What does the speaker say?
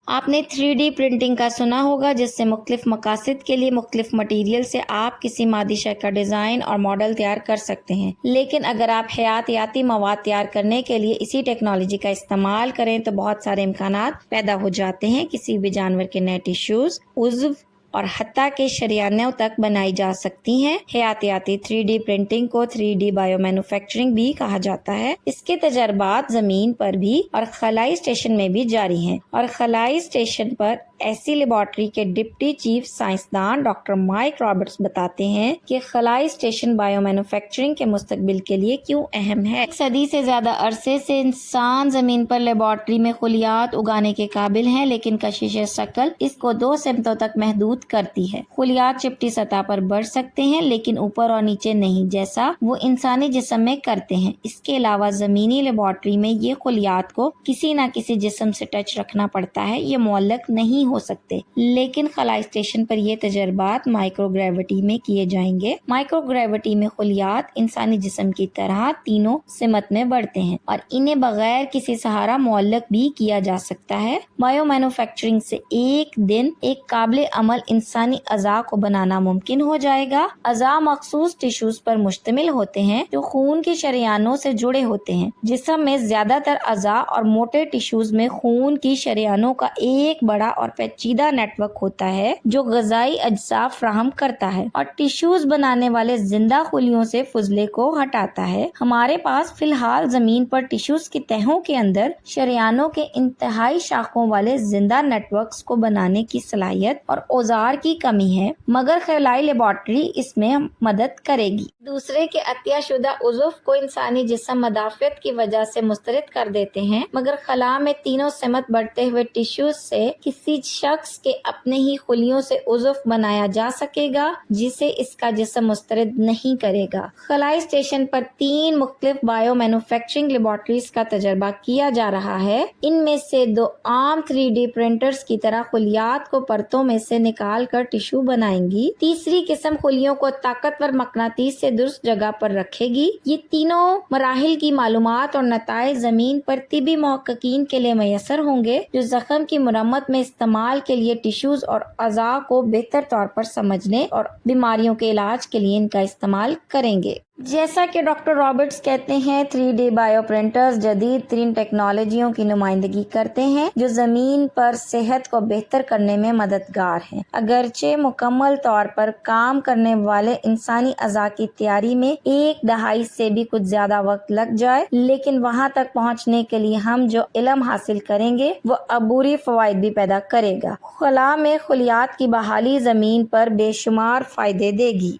آپ نے 3D printing کا سنا ہوگا، جس سے مختلف مقاصد کے لیے مختلف مٹیریل سے آپ کسی مادی شے کا ڈیزائن اور ماڈل تیار کر سکتے ہیں۔ لیکن اگر آپ حیاتیاتی مواد تیار کرنے کے لیے اسی ٹیکنالوجی کا استعمال کریں تو بہت سارے امکانات پیدا ہو جاتے ہیں۔ کسی بھی جانور کے نئے ٹیشوز، عضو اور حتیٰ کہ شریانوں تک بنائی جا سکتی ہیں۔ حیاتیاتی 3D پرنٹنگ کو 3D بایو مینوفیکچرنگ بھی کہا جاتا ہے۔ اس کے تجربات زمین پر بھی اور خلائی اسٹیشن میں بھی جاری ہیں، اور خلائی اسٹیشن پر ایسی لیبارٹری کے ڈپٹی چیف سائنسدان ڈاکٹر مائک رابرٹس بتاتے ہیں کہ خلائی اسٹیشن بایو مینوفیکچرنگ کے مستقبل کے لیے کیوں اہم ہے۔ ایک صدی سے زیادہ عرصے سے انسان زمین پر لیبارٹری میں خلیات اگانے کے قابل ہیں، لیکن کشش شکل اس کو 2 سمتوں تک محدود کرتی ہے۔ خلیات چپٹی سطح پر بڑھ سکتے ہیں، لیکن اوپر اور نیچے نہیں، جیسا وہ انسانی جسم میں کرتے ہیں۔ اس کے علاوہ زمینی لیبارٹری میں یہ خلیات کو کسی نہ کسی جسم سے ٹچ رکھنا پڑتا ہے، یہ معلق نہیں ہو سکتے۔ لیکن خلائی اسٹیشن پر یہ تجربات مائکرو گریوٹی میں کیے جائیں گے۔ مائکرو گریوٹی میں خلیات انسانی جسم کی طرح تینوں سمت میں بڑھتے ہیں، اور انہیں بغیر کسی سہارا معلق بھی کیا جا سکتا ہے۔ بایو مینوفیکچرنگ سے ایک دن ایک قابل عمل انسانی اعضاء کو بنانا ممکن ہو جائے گا۔ اعضاء مخصوص ٹیشوز پر مشتمل ہوتے ہیں جو خون کی شریانوں سے جڑے ہوتے ہیں۔ جسم میں زیادہ تر اعضاء اور موٹے ٹیشوز میں خون کی شریانوں کا ایک بڑا اور پیچیدہ نیٹ ورک ہوتا ہے جو غذائی اجزاء فراہم کرتا ہے اور ٹیشوز بنانے والے زندہ خلیوں سے فضلے کو ہٹاتا ہے۔ ہمارے پاس فی الحال زمین پر ٹیشوز کی تہوں کے اندر شریانوں کے انتہائی شاخوں والے زندہ نیٹ ورکس کو بنانے کی صلاحیت اور اوزار کی کمی ہے، مگر خلائی لیبارٹری اس میں مدد کرے گی۔ دوسرے کے عطیہ شدہ عضو کو انسانی جسم مدافعت کی وجہ سے مسترد کر دیتے ہیں، مگر خلا میں تینوں سمت بڑھتے ہوئے ٹیشوز سے کسی شخص کے اپنے ہی خلیوں سے عضو بنایا جا سکے گا جسے اس کا جسم مسترد نہیں کرے گا۔ خلائی اسٹیشن پر 3 مختلف بایو مینوفیکچرنگ لیبارٹریز کا تجربہ کیا جا رہا ہے۔ ان میں سے 2 عام 3D پرنٹرز کی طرح خلیات کو پرتوں میں سے نکال کر ٹیشو بنائیں گی۔ تیسری قسم خلیوں کو طاقتور مقناطیس سے درست جگہ پر رکھے گی۔ یہ تینوں مراحل کی معلومات اور نتائج زمین پر طبی محققین کے لیے میسر ہوں گے جو زخم کی مرمت میں استعمال کے لیے ٹیشوز اور اعضاء کو بہتر طور پر سمجھنے اور بیماریوں کے علاج کے لیے ان کا استعمال کریں گے۔ جیسا کہ ڈاکٹر رابرٹس کہتے ہیں، 3D بایو پرنٹرز جدید ترین ٹیکنالوجیوں کی نمائندگی کرتے ہیں جو زمین پر صحت کو بہتر کرنے میں مددگار ہیں۔ اگرچہ مکمل طور پر کام کرنے والے انسانی اعضاء کی تیاری میں 1 دہائی سے بھی کچھ زیادہ وقت لگ جائے، لیکن وہاں تک پہنچنے کے لیے ہم جو علم حاصل کریں گے وہ عبوری فوائد بھی پیدا کرے گا۔ خلا میں خلیات کی بحالی زمین پر بے شمار فائدے دے گی۔